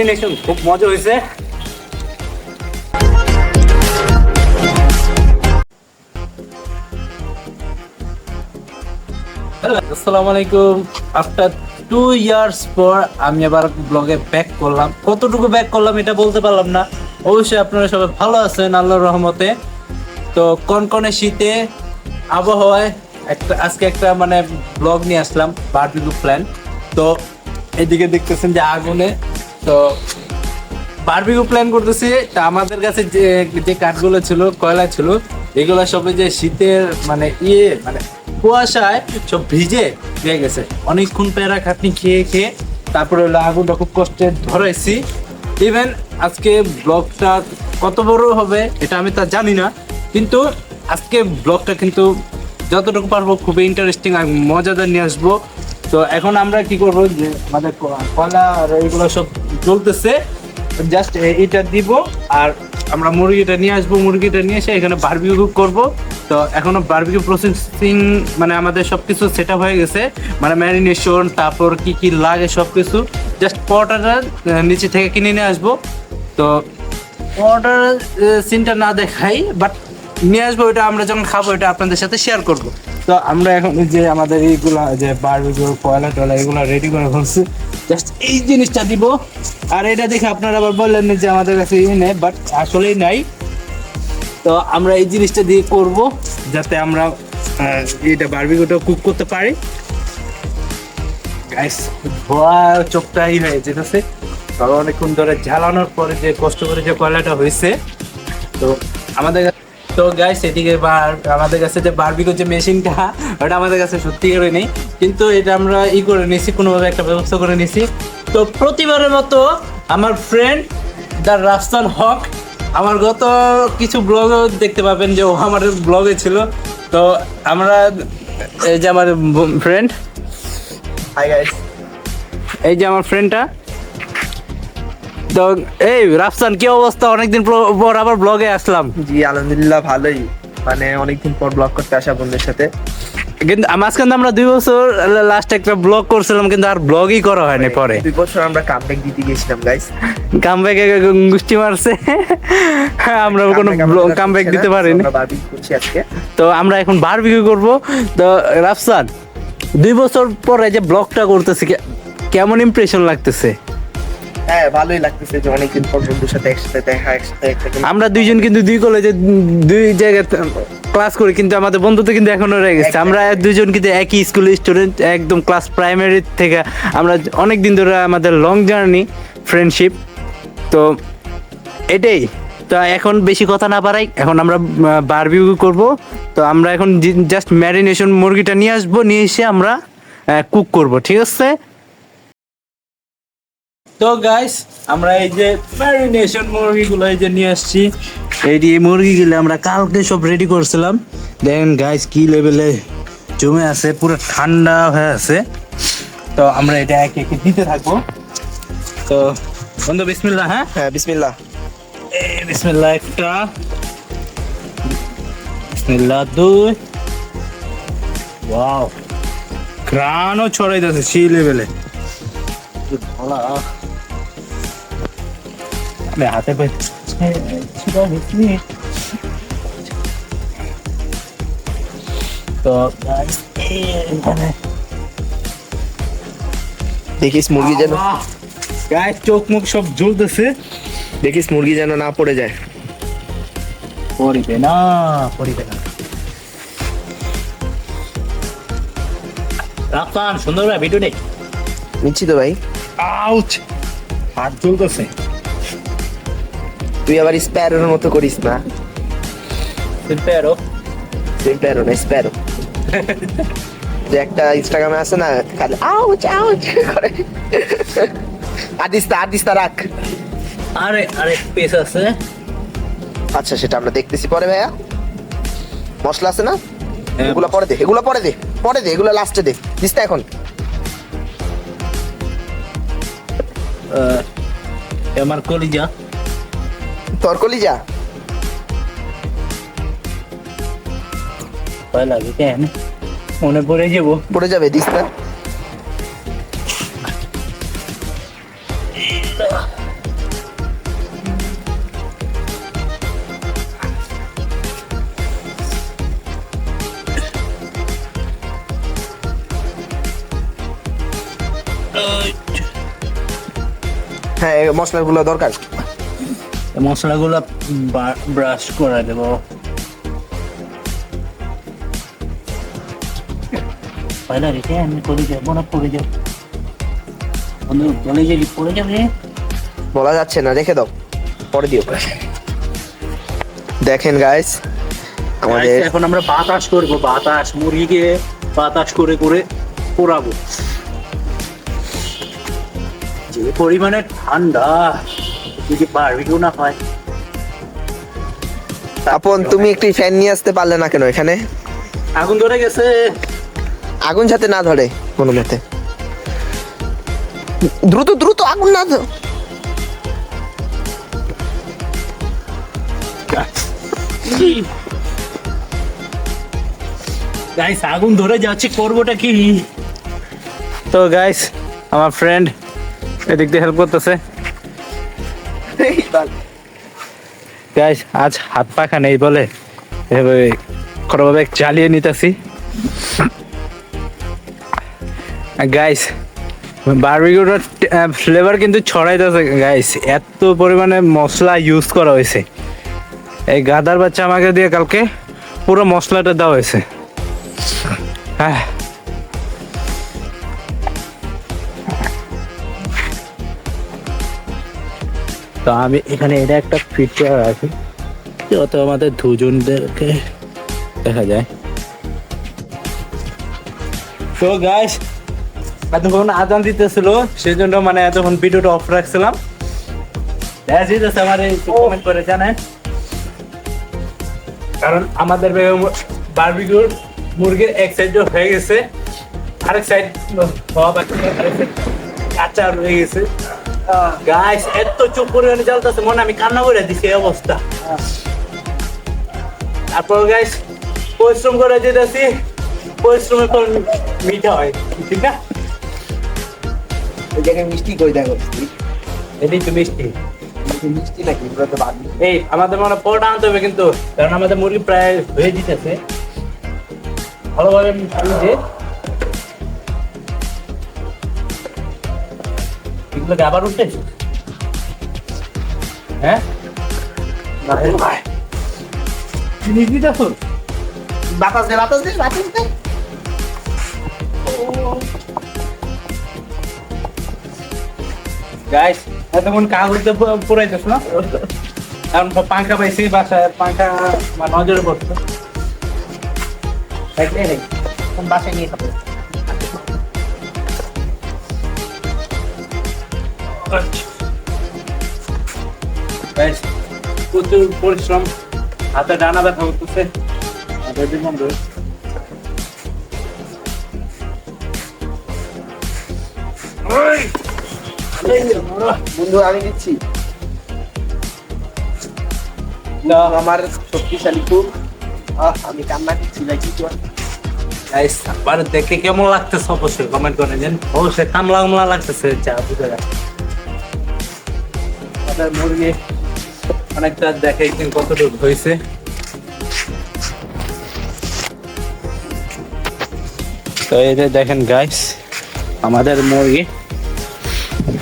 Marination খুব মজা হয়েছে। আসসালামু আলাইকুম। আফটার 2 ইয়ার্স পর আমি আবার ব্লগে ব্যাক করলাম। কতটুকু ব্যাক করলাম এটা বলতে পারলাম না। অবশ্যই আপনারা সবাই ভালো আছেন আল্লাহর রহমতে। তো কনকনে শীতে আবহাওয়ায় আজকে একটা মানে ব্লগ নিয়ে আসলাম, বারবিকিউ প্ল্যান। তো এদিকে দেখতেছেন যে আগুনে তো বারবিকিউ প্ল্যান করতেছি। তা আমাদের কাছে যে যে কাঠগুলো ছিল, কয়লা ছিল, এগুলো সবে যে শীতের মানে মানে কুয়াশায় সব ভিজে হয়ে গেছে। অনেকক্ষণ প্যারা খাটনি খেয়ে খেয়ে তারপরে হলো আগুনটা খুব কষ্টে ধরাইছি। ইভেন আজকে ব্লগটা কত বড় হবে এটা আমি তা জানি না, কিন্তু আজকে ব্লগটা কিন্তু যতটুকু পারবো খুবই ইন্টারেস্টিং আর মজাদার নিয়ে আসবো। তো এখন আমরা কি করবো, যে আমাদের কলা আর এইগুলো সব জ্বলতেছে, জাস্ট এটা দিব আর আমরা মুরগিটা নিয়ে আসবো। মুরগিটা নিয়ে এসে এখানে বারবিকিউ করব। তো এখনো বারবিকিউ প্রসেসিং মানে আমাদের সবকিছু সেট আপ হয়ে গেছে, মানে ম্যারিনেশন তারপর কি কি লাগে সবকিছু। জাস্ট পটাটা নিচে থেকে কিনে নিয়ে আসবো। তো পটার সিনটা না দেখাই, বাট নিয়ে আসবো, ওইটা আমরা যখন খাবো এটা আপনাদের সাথে শেয়ার করব। তো আমরা এখন যে আমাদের এইগুলা যে বারবিকিউ কয়লা টয়লা এগুলো রেডি করে ফেলছি, জাস্ট এই জিনিসটা দিব। আর এটা দেখে আপনারা আবার বললেন যে আমাদের কাছে নেই, বাট আসলেই নাই। তো আমরা এই জিনিসটা দিয়ে করব যাতে আমরা এটা বারবিকিউটা কুক করতে পারি। গাইস ধোয়া চোখটাই হয়ে যেতেছে, কারণ অনেকক্ষণ ধরে ঝালানোর পরে যে কষ্ট করে যে কয়লাটা হয়েছে। তো আমাদের তো গাইস এদিকে আমাদের কাছে যে বারবিকিউ যে মেশিনটা, ওটা আমাদের কাছে সত্যি করে নেই, কিন্তু এটা আমরা করে নিয়েছি, কোনোভাবে একটা ব্যবস্থা করে নিয়েছি। তো প্রতিবারের মতো আমার ফ্রেন্ড দ্য রাফসান হক, আমার গত কিছু ব্লগও দেখতে পাবেন যে ও আমার ব্লগে ছিল। তো আমরা এই যে আমার ফ্রেন্ড, হাই গাইস, এই যে আমার ফ্রেন্ডটা। তো এই রাফসান, কি অবস্থা? অনেকদিন পর আবার ব্লগে আসলাম। জি আলহামদুলিল্লাহ ভালোই, মানে অনেকদিন পর ব্লগ করতে আসা বন্ধুদের সাথে। কিন্তু মাঝখানে আমরা 2 বছর লাস্ট একটা ব্লগ করছিলাম, কিন্তু আর ব্লগই করা হয়নি। পরে 2 বছর আমরা কামব্যাক দিতে গেছিলাম গাইস। কামব্যাকে গুষ্টি মারছে, আমরা কোনো কামব্যাক দিতে পারিনি। আমরা বারবিকিউ করছি আজকে। তো আমরা এখন বারবিকিউ করব। তো রাফসান, 2 বছর পরে যে ব্লগটা করতেছি, কেমন ইমপ্রেশন লাগতেছে? হ্যাঁ ভালোই লাগতেছে যে অনেকদিন পর বন্ধুদের সাথে একসাথে দেখা, একসাথে আমরা দুইজন কিন্তু 2 কলেজে 2 জায়গায় ক্লাস করি, কিন্তু আমাদের বন্ধুত্ব কিন্তু এখনো রয়ে গেছে। আমরা দুজন কিন্তু একই স্কুলের স্টুডেন্ট, একদম ক্লাস প্রাইমারি থেকে আমরা অনেক দিন ধরে আমাদের লং জার্নি ফ্রেন্ডশিপ। তো এটাই। তো এখন বেশি কথা না বাড়াই, এখন আমরা বারবিকিউ করব। তো আমরা এখন জাস্ট ম্যারিনেশন মুরগিটা নিয়ে আসবো, নিয়ে এসে আমরা কুক করব, ঠিক আছে? তো গাইস আমরা এই যে ম্যারিনেশন মুরগিগুলো এই যে নিয়ে আসছি। এই মুরগিগুলো আমরা কালকে সব রেডি করছিলাম। দেখেন গাইস কি লেভেলে জমে আছে, পুরো ঠান্ডা হয়ে আছে। তো আমরা এটা একে একে দিতে থাকবো। তো বন্ধু বিসমিল্লাহ। হ্যাঁ বিসমিল্লাহ। বিসমিল্লাহ একটা, বিসমিল্লাহ 2। ওয়াও, ঘ্রাণও ছড়াইতেছে সেই লেভেলে। হাতে তো দেখিস মুরগি যেন, গায়ে চোখ মুখ সব জ্বলতেছে। দেখিস মুরগি যেন না পড়ে যায়। পড়িবে না, পড়িবে না। রাফসান সুন্দর ভাই ভিডিও নেই নিচ্ছি তো ভাই। আউচ, হাত জ্বলতেছে। তুই আবার স্প্যারোর মতো করিস না। স্প্যারো না স্প্যারো, যে একটা ইনস্টাগ্রামে আছে না, খালি আউচ আউচ করে। আদিস্তা রাখ। আরে আরে পেস আছে। আচ্ছা সেটা আমরা দেখতেছি পরে ভাইয়া। মশলা আছে না, হ্যাঁ, এগুলো পরে দে, এগুলো লাস্টে দে, দিস না এখন। আমার কলিজা, তোর কলিজা ভয় লাগে কেন, মনে পড়ে যাবো। পড়ে যাবে, দিস না। হ্যাঁ এই মশলাগুলো দরকার। মশলাগুলো ব্রাশ করে দেবো। পয়লা রেখে আমি করে যাবো না, পড়ে যাবো বন্ধু, বলে যাবি পড়ে যাবে। বলা যাচ্ছে না, রেখে দাও, পরে দিও। দেখেন গাইস আমাদের এখন আমরা বাতাস করবো, বাতাস মুরগিকে বাতাস করে করে পোড়াবো। যে পরিমাণে ঠান্ডা, যদি বারবিকিউ না হয়। আপন তুমি একটি ফ্যান নিয়ে আসতে পারলে না কেন এখানে? আগুন ধরে গেছে। আগুন যাতে না ধরে কোনো মতে। দ্রুত দ্রুত আগুন না ধরে। গাইস আগুন ধরে যাচ্ছে, করবোটা কি? তো গাইস আমার ফ্রেন্ড এদিক দিয়ে হেল্প করতেছে। গাইস আজ হাত পাখা নেই বলে এভাবে কোনোভাবে চালিয়ে নিতেছি। গাইস বারবিকিউটার ফ্লেভার কিন্তু ছড়াইতেছে গাইস, এত পরিমাণে মশলা ইউজ করা হয়েছে। এই গাদার বাচ্চা আমাকে দিয়ে কালকে পুরো মশলাটা দেওয়া হয়েছে। হ্যাঁ তো আমি এখানে এটা একটা ফিচার আছে যত আমাদের দুজনদেরকে দেখা যায়। তো গাইস এতক্ষণ আজান দিতেছিল, সেই জন্য মানে এতক্ষণ ভিডিওটা অফ রাখছিলাম। আমার কমেন্ট করে জানেন, কারণ আমাদের বারবিকিউ মুরগির এক সাইড হয়ে গেছে, আরেক সাইড হওয়া বাকি, কাঁচা রয়ে গেছে। গাইস এত চুপ পরিমাণে জ্বালতেছে, মনে আমি কান্না করে দিছি এই অবস্থা। তারপর গাইস পরিশ্রম করে যেতেছি, পরিশ্রমের ফল মিঠা হয়, ঠিক না? ওই জায়গায় মিষ্টি কই দেখো, এটাই তো মিষ্টি। মিষ্টি নাকি পুরো তো বাদ। এই আমাদের মনে পরোটা আনতে হবে কিন্তু, কারণ আমাদের মুরগি প্রায় হয়ে দিতেছে। ভালোভাবে যে এগুলোকে আবার উঠতে, হ্যাঁ জিনিস দিতেছ, বাতাস দে বাতাস দে বাতাস দে। গাইস এতক্ষণ কাগজে পুরাইতেছ না, এখন পাঙ্খা পাইছি বাসায়, পাঙ্খা নজরে পড়তো। বাসায় নিয়ে খাবো। Guys, প্রচুর পরিশ্রম, হাতে ডানা ব্যথা করতেছে। বন্ধু আমি দিচ্ছি আমার শক্তিশালী খুব। আমি কান্না করছি ভাই, কি কর? গাইস আবার দেখে কেমন লাগতেছে অবশ্যই কমেন্ট করে দেন। অবশ্যই কামলা কামলা লাগতেছে, যা বুঝে যায়। আমাদের মুরগি অনেকটা দেখে কতটুকু হয়েছে। তো এই যে দেখেন গাইস আমাদের মুরগি,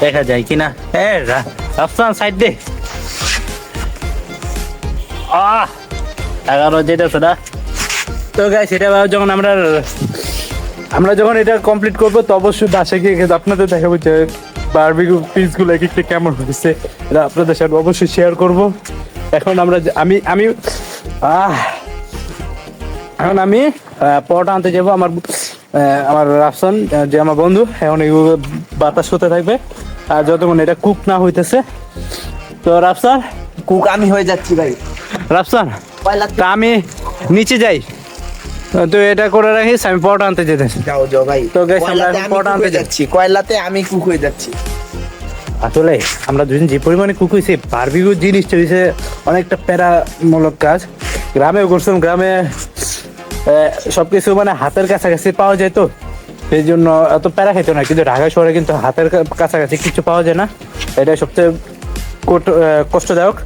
দেখা যায় কিনা। রাফসান সাইড দে। 11 যেতেছে না। তো গাইস এটা যখন আমরা যখন এটা কমপ্লিট করবো, তো অবশ্যই বাসায় গিয়ে আপনাদের দেখাবো যে বারবিকিউ পিসগুলো এক একটা কেমন হয়েছে, এটা আপনাদের সাথে অবশ্যই শেয়ার করব। এখন আমি পরোটা আনতে যাবো। আমার রাফসান যে আমার বন্ধু, এখন এগুলো বাতাস হতে থাকবে আর যতক্ষণ এটা কুক না হইতেছে। তো রাফসান কুক আমি হয়ে যাচ্ছি ভাই। রাফসান তা আমি নিচে যাই, তো এটা করে রাখিস, আমি পরোটা আনতে যেতেছি। যাও যাও ভাই। তো গাইস আমরা এখন পরোটা আনতে যাচ্ছি, কয়লাতে আমি কুক হয়ে যাচ্ছি। আসলে আমরা দুজন যে পরিমাণে কুক হয়েছি, বারবিকিউ জিনিসটা হয়েছে অনেকটা প্যারামূলক কাজ। গ্রামেও করছিলাম, গ্রামে সবকিছু মানে হাতের কাছাকাছি পাওয়া যায়, তো সেই জন্য এত প্যারা খেত না। কিন্তু ঢাকা শহরে কিন্তু হাতের কাছাকাছি কিছু পাওয়া যায় না, এটা সবচেয়ে কষ্টদায়ক।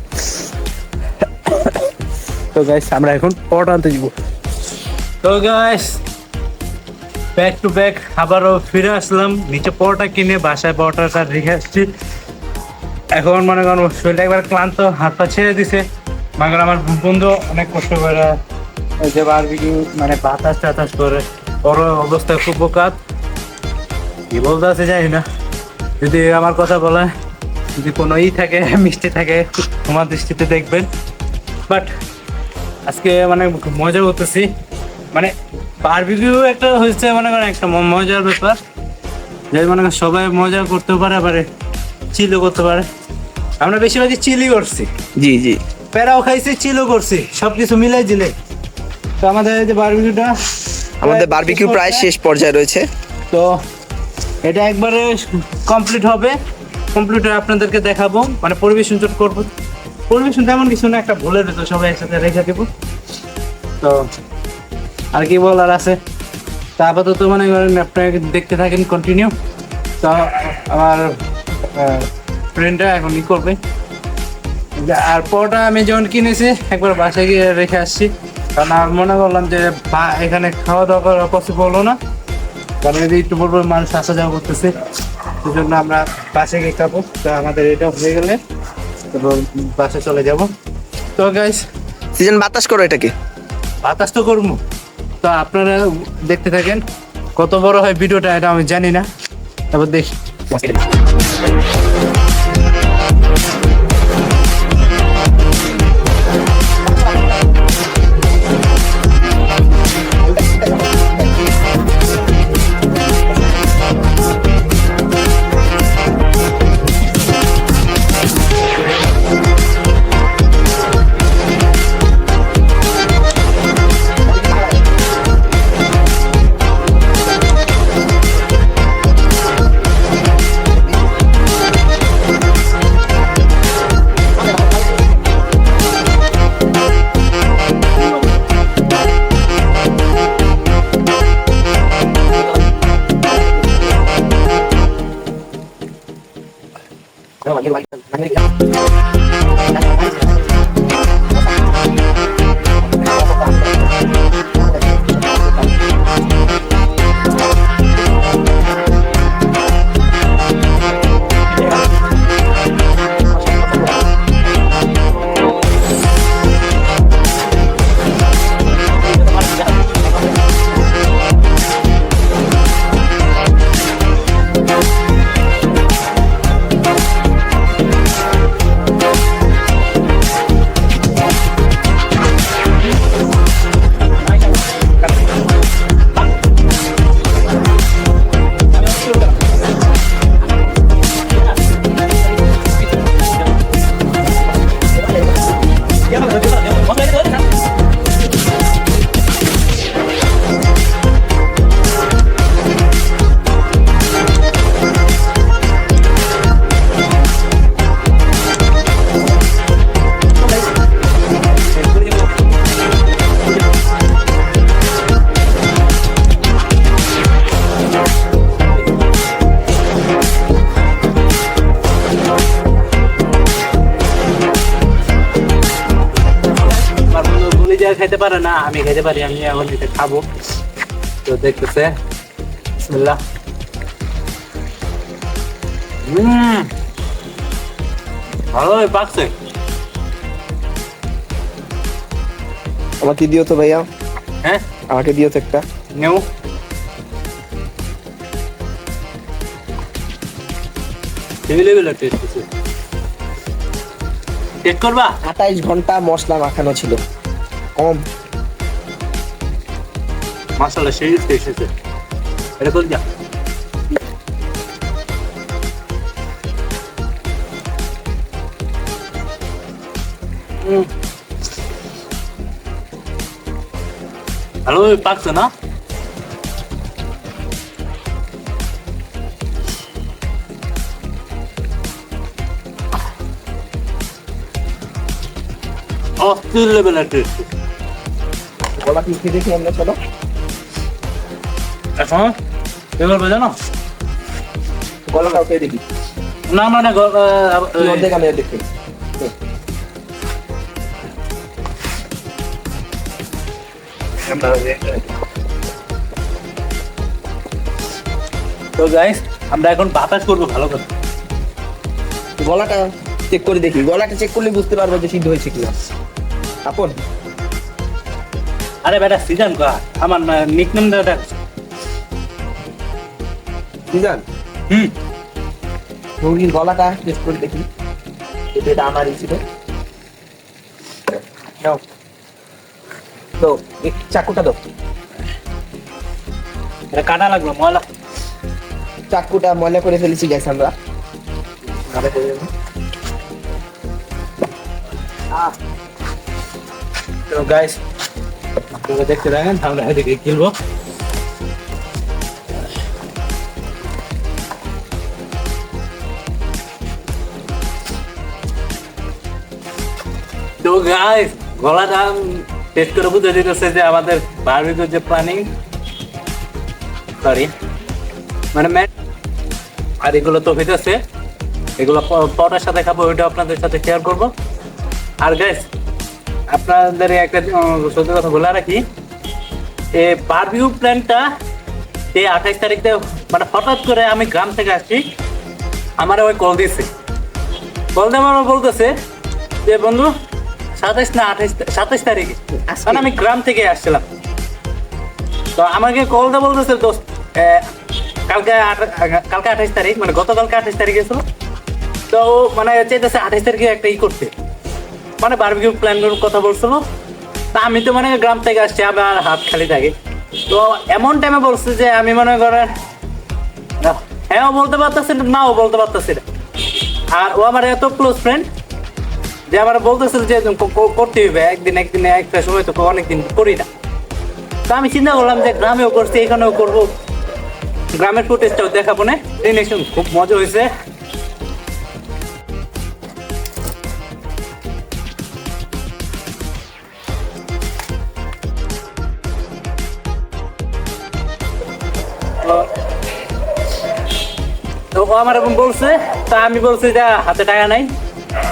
তো গাইস আমরা এখন পরোটা আনতে যাব। তো গাইস ব্যাক টু ব্যাক আবারও ফিরে আসলাম নিচে পরোটা কিনে, বাসায় পরোটাটা রেখে আসছি। এখন মনে করেন শরীরটা একবার ক্লান্ত, হাত পা ছেড়ে দিছে। মনে করেন আমার বন্ধু অনেক কষ্ট করে এই যে বারবিকিউ মানে বাতাস টাতাস করে, ওর অবস্থা খুব বোকাত। কি বলতে আছে জানি না, যদি আমার কথা বলে যদি কোনো থাকে মিষ্টি থাকে তোমার দৃষ্টিতে দেখবেন। বাট আজকে মানে খুব মজা করতেছি, মানে বারবিকিউ একটা হচ্ছে মনে করেন একটা মজার ব্যাপার, যে মনে করেন সবাই মজা করতে পারে, আবার চিলও করতে পারে। আমরা বেশিরভাগই চিলি করছি, জি জি। প্যারাও খাইছি, চিলও করছি, সবকিছু মিলাই জিলে। তো আমাদের এই যে বারবিকিউটা, আমাদের বারবিকিউ প্রায় শেষ পর্যায়ে রয়েছে। তো এটা একবারে কমপ্লিট হবে, কমপ্লিট হয়ে আপনাদেরকে দেখাবো, মানে পরিবেশন করবো। পরিবেশন তেমন কিছু না, একটা ভুলের তো সবাই একসাথে রেখে দেবো। তো আর কি বলার আছে, তা আপাতত মানে আপনাকে দেখতে থাকেন কন্টিনিউ। তো আমার ফ্রেন্ডরা এখন ই করবে। আর পরটা আমি যখন কিনেছি একবার বাসায় গিয়ে রেখে আসছি, কারণ আমি মনে করলাম যে এখানে খাওয়া দাওয়া করা পসিবল হলো না, কারণ এই একটু বলবো মানুষ আসা যাওয়া করতেছে, সেই জন্য আমরা বাসায় গিয়ে খাবো। তো আমাদের এটা হয়ে গেলে তারপর বাসে চলে যাব। তো গাইস সিজন বাতাস করো এটাকে। বাতাস তো করবো, তো আপনারা দেখতে থাকেন। কত বড় হয় ভিডিওটা এটা আমি জানি না, তারপর দেখি। খাইতে পারে না, আমি খাইতে পারি, আমি এখন এটা খাবো। তো দেখতেছে বিসমিল্লাহ। ভালোই পাকছে। আমাকে দিও তো ভাইয়া। হ্যাঁ আমাকে দিও তো একটা। নেও। টেস্ট করবা? 28 ঘন্টা মশলা মাখানো ছিল, কম মাশাআল্লাহ সেই এসেছে। এটা কোন যা? হ্যালো পাকছে না? অস্থির লেভেলের টেস্ট। গলা কি খেয়ে দেখি আমরা, চলো। এখন এবার জানো গলাটাও খেয়ে দেখি। না মানে অর্ধেক আমি দেখি। তো গাইস আমরা এখন বাতাস করবো ভালো করে। গলাটা চেক করে দেখি, গলাটা চেক করলে বুঝতে পারবো যে সিদ্ধ হয়েছে কিনা। আপন আরে বেটা সিজন কা আমার নিকনেম দাদা। সিজন মুরগির গলাটা টেস্ট করে দেখি, এটা আমারই ছিল। নাও তো চাকুটা দাও, এটা কাটা লাগলো ময়লা। চাকুটা ময়লা করে ফেলেছি গ্যাস আমরা। তো গাইস আপনারা দেখতে থাকেন, আমরা এদিকে খেলবো। তো গাইস গলাটা টেস্ট করে বুঝে দিতেছে যে আমাদের বারবিকিউ যে প্ল্যানিং সরি মানে আর এগুলো তো হইতেছে, এগুলো পরের সাথে খাবো, ওইটা আপনাদের সাথে শেয়ার করব। আর গাইস আপনাদের একটা সত্যি কথা বলে রাখি, এই বারবিকিউ প্ল্যানটা এই 28 তারিখে মানে হঠাৎ করে আমি গ্রাম থেকে আসছি, আমার ওই কল দিয়েছে, কল দিয়ে আমার বলতেছে যে বন্ধু 27 তারিখে, কারণ আমি গ্রাম থেকে আসছিলাম। তো আমাকে কল দিয়ে বলতেছে দোস্ত কালকে 28 তারিখ, মানে গতকালকে 28 তারিখে ছিল, তো মানে চাইতেছে 28 তারিখে একটা করতে, মানে বারবিকিউ প্ল্যান করার কথা বলছিল। তা আমি তো মানে গ্রাম থেকে আসছি, আমার হাত খালি থাকে। তো এমন টাইমে বলছে যে আমি মনে করেন হ্যাঁ বলতে পারতেছি না, নাও বলতে পারতেছি না। আর ও আমার এত ক্লোজ ফ্রেন্ড যে আমার বলতেছিল যে করতে হইবে একদিন একটা সময়, তো অনেকদিন করি না। তো আমি চিন্তা করলাম যে গ্রামেও করছি, এখানেও করবো, গ্রামের ফুটেজটাও দেখাবো না। খুব মজা হয়েছে। তো ও আমার এখন বলছে, তা আমি বলছি যে হাতে টাকা নাই,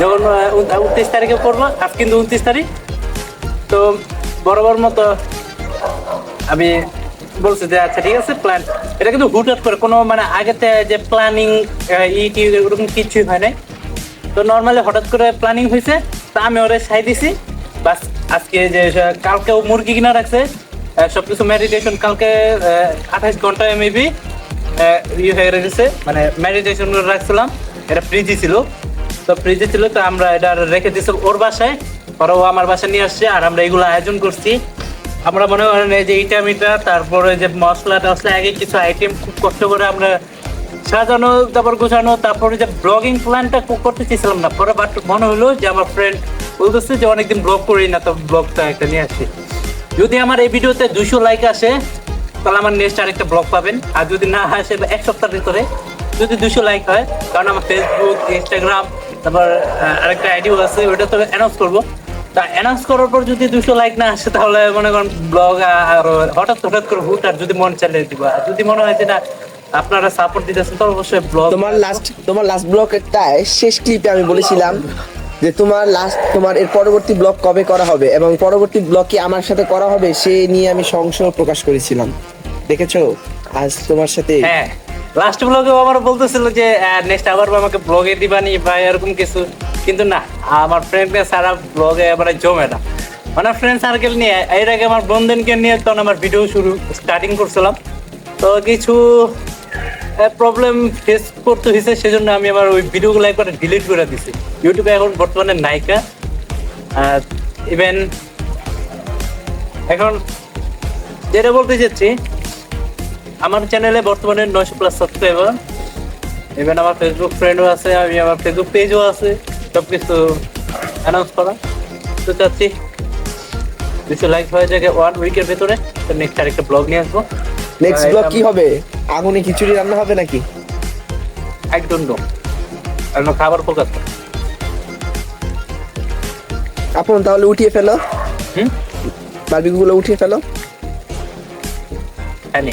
যখন 29 তারিখে করবো, আজ কিন্তু 29 তারিখ। তো বরাবর মতো আমি বলছি যে আচ্ছা ঠিক আছে প্ল্যান, এটা কিন্তু হুটহাট করে কোনো মানে আগেতে যে প্ল্যানিং ওরকম কিছুই হয় নাই। তো নর্মালি হঠাৎ করে প্ল্যানিং হয়েছে, তা আমি ওরে সাই দিছি বাস। আজকে যে কালকেও মুরগি কিনা রাখছে, সবকিছু মেডিটেশন কালকে 28 ঘন্টায় মেবি হয়ে গেছে, মানে মেডিটেশন রাখছিলাম, এটা ফ্রিজে ছিল। তো ফ্রিজে ছিল, তো আমরা এটা রেখে দিয়েছি ওর বাসায়, ওরা ও আমার বাসায় নিয়ে আসছে, আর আমরা এগুলো আয়োজন করছি। আমরা মনে করেন এই যে ইটা মিটা, তারপরে যে মশলা টসলা আগে কিছু আইটেম খুব কষ্ট করে আমরা সাজানো, তারপর গোছানো, তারপরে যে ব্লগিং প্ল্যানটা করতে চেয়েছিলাম না, পরে বাট মনে হলো যে আমার ফ্রেন্ড বলতেছে যে অনেকদিন ব্লগ করি না, তো ব্লগটা একটা নিয়ে আসি। যদি আমার এই ভিডিওতে 200 লাইক আসে তাহলে আমার নেক্সট আরেকটা ব্লগ পাবেন, আর যদি না আসে এক সপ্তাহের ভিতরে যদি 200 লাইক হয়, কারণ আমার ফেসবুক, ইনস্টাগ্রাম, তারপর আরেকটা আইডিও আছে, ওইটা তো অ্যানাউন্স করবো। তা অ্যানাউন্স করার পর যদি 200 লাইক না আসে, তাহলে মনে করেন ব্লগ আর হঠাৎ করে হুট, আর যদি মন চালিয়ে দিব। আর যদি মনে হয় যে না আপনারা সাপোর্ট দিতেছেন, তো অবশ্যই ব্লগ। তোমার লাস্ট ব্লগটা শেষ ক্লিপে আমি বলেছিলাম যে তোমার এর পরবর্তী ব্লগ কবে করা হবে, এবং পরবর্তী ব্লগ কি আমার সাথে করা হবে সে নিয়ে আমি সংশয় প্রকাশ করেছিলাম, দেখেছো? আজ তোমার সাথে হ্যাঁ লাস্ট ব্লগে আমার বলতেছিল যে নেক্সট আবার আমাকে ব্লগে দিবানি বা এরকম কিছু, কিন্তু না, আমার ফ্রেন্ডকে সারা ব্লগে এবারে জমে না, মানে ফ্রেন্ড সার্কেল নিয়ে। এর আগে আমার বন্ধুদেরকে নিয়ে তখন আমার ভিডিও স্টার্টিং করছিলাম, তো কিছু প্রবলেম ফেস করতে হয়েছে, সেজন্য আমি আমার ওই ভিডিওগুলো একবার ডিলিট করে দিছি। ইউটিউবে এখন বর্তমানে নায়িকা, আর ইভেন এখন যেটা বলতে চাচ্ছি, আমার চ্যানেলে বর্তমানে 900+ সাবস্ক্রাইবার, ইভেন আমার ফেসবুক ফ্রেন্ডও আছে, আমি আমার ফেসবুক পেজও আছে, সবকিছু অ্যানাউন্স করা। তো চাচ্ছি 200 লাইক হয়ে যায় 1 উইকের ভেতরে, তো নেক্সট আরেকটা ব্লগ নিয়ে আসবো। নেক্সট ব্লগ কি হবে? আগুনে খিচুড়ি রান্না হবে নাকি? আই ডোন্ট নো, আমি খাবার ফোকাস। আপন তাহলে উঠিয়ে ফেলো, বারবিকিউগুলো উঠিয়ে ফেলো। হ্যাঁ,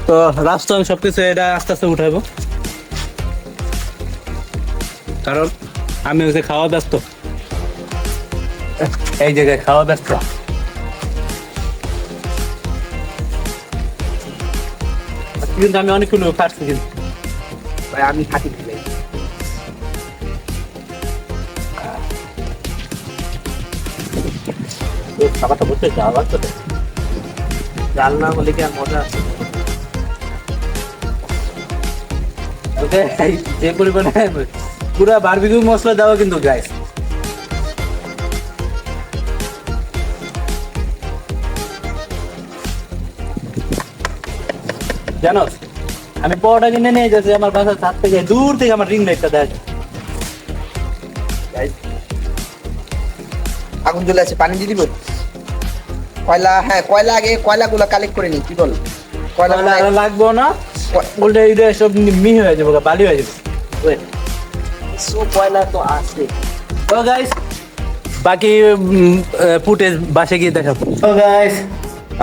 তো রাস্তা সবকিছু এটা আস্তে আস্তে উঠাবো, কারণ আমি হচ্ছে খাওয়া ব্যস্ত, এই জায়গায় খাওয়া ব্যস্ত। কিন্তু আমি অনেকক্ষণ কাটছি কিন্তু। ভাই আমি খাটি খেলাই। খাবারটা বলতে যাওয়া তো রান্না হলে কি আর মজা আছে? ওকে যে পরিমাণে পুরো বারবিকিউ মশলা দেওয়া কিন্তু গাইস। জানো আমি পরোটা কিনে নিয়ে যাচ্ছি আমার বাসার ছাদ থেকে, দূর থেকে আমার রিং লাইটটা দেখা যায়। আগুন জ্বলে আছে, পানি দিয়ে দিব? কয়লা, হ্যাঁ কয়লা আগে কয়লাগুলো কালেক্ট করে নি, কি বল? কয়লা আর লাগবো না, উল্টে এটা সব মিহি হয়ে যাবো, বালি হয়ে যাবে। কয়লা তো আছে। তো গাইস বাকি ফুটেজ বাসে গিয়ে দেখাবো। তো গাইস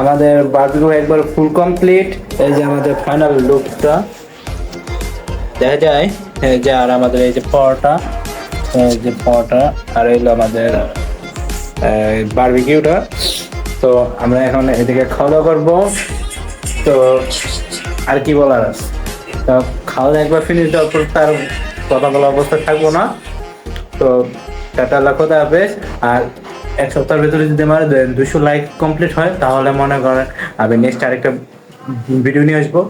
আমাদের বারবিকিউ একবার ফুল কমপ্লিট। এই যে আমাদের ফাইনাল লুকটা দেখা যায়। এই যে আর আমাদের এই যে পরোটা, এই যে পরোটা, আর এলো আমাদের বারবিকিউটা। তো আমরা এখন এদিকে খাওয়া দাওয়া করবো। তো আর কি বলার আছে, তো খাওয়া দাওয়া একবার ফিনিশ দেওয়ার পর তার কথা বলা অবস্থা থাকবো না। তো টাটা খোদা হাফেজ। আর এক সপ্তাহের ভিতরে যদি আমার 200 লাইক কমপ্লিট হয় তাহলে মনে করেন আমি নেক্সট আরেকটা ভিডিও নিয়ে আসবো।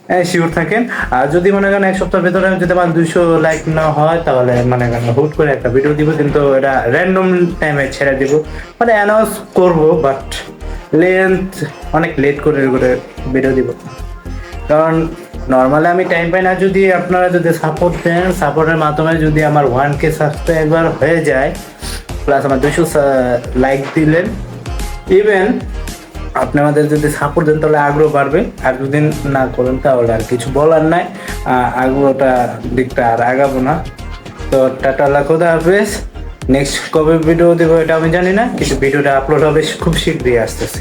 হ্যাঁ শিওর থাকেন। আর যদি মনে করেন এক সপ্তাহের ভিতরে যদি আমার 200 লাইক না হয় তাহলে মনে করেন হুট করে একটা ভিডিও দিব, কিন্তু এটা র্যান্ডম টাইমে ছেড়ে দিব, মানে অ্যানাউন্স করবো, বাট লেন্থ অনেক লেট করে করে ভিডিও দিব। কারণ নর্মালি আমি টাইম পাই না। যদি আপনারা যদি সাপোর্ট দেন, সাপোর্টের মাধ্যমে যদি আমার 1K সাবস্ক্রাইবার হয়ে যায়, প্লাস আমার 200 লাইক দিলেন, ইভেন আপনি আমাদের যদি সাপোর্ট দেন তাহলে আগ্রহ বাড়বে। আর যদি না করেন তাহলে আর কিছু বলার নাই, আগ্রহটা দিকটা আর আগাবো না। তো টাটা খোদা হাফেজ। নেক্সট কবে ভিডিও দেবো এটা আমি জানি না, কিন্তু ভিডিওটা আপলোড হবে খুব শীঘ্রই আসতেছে।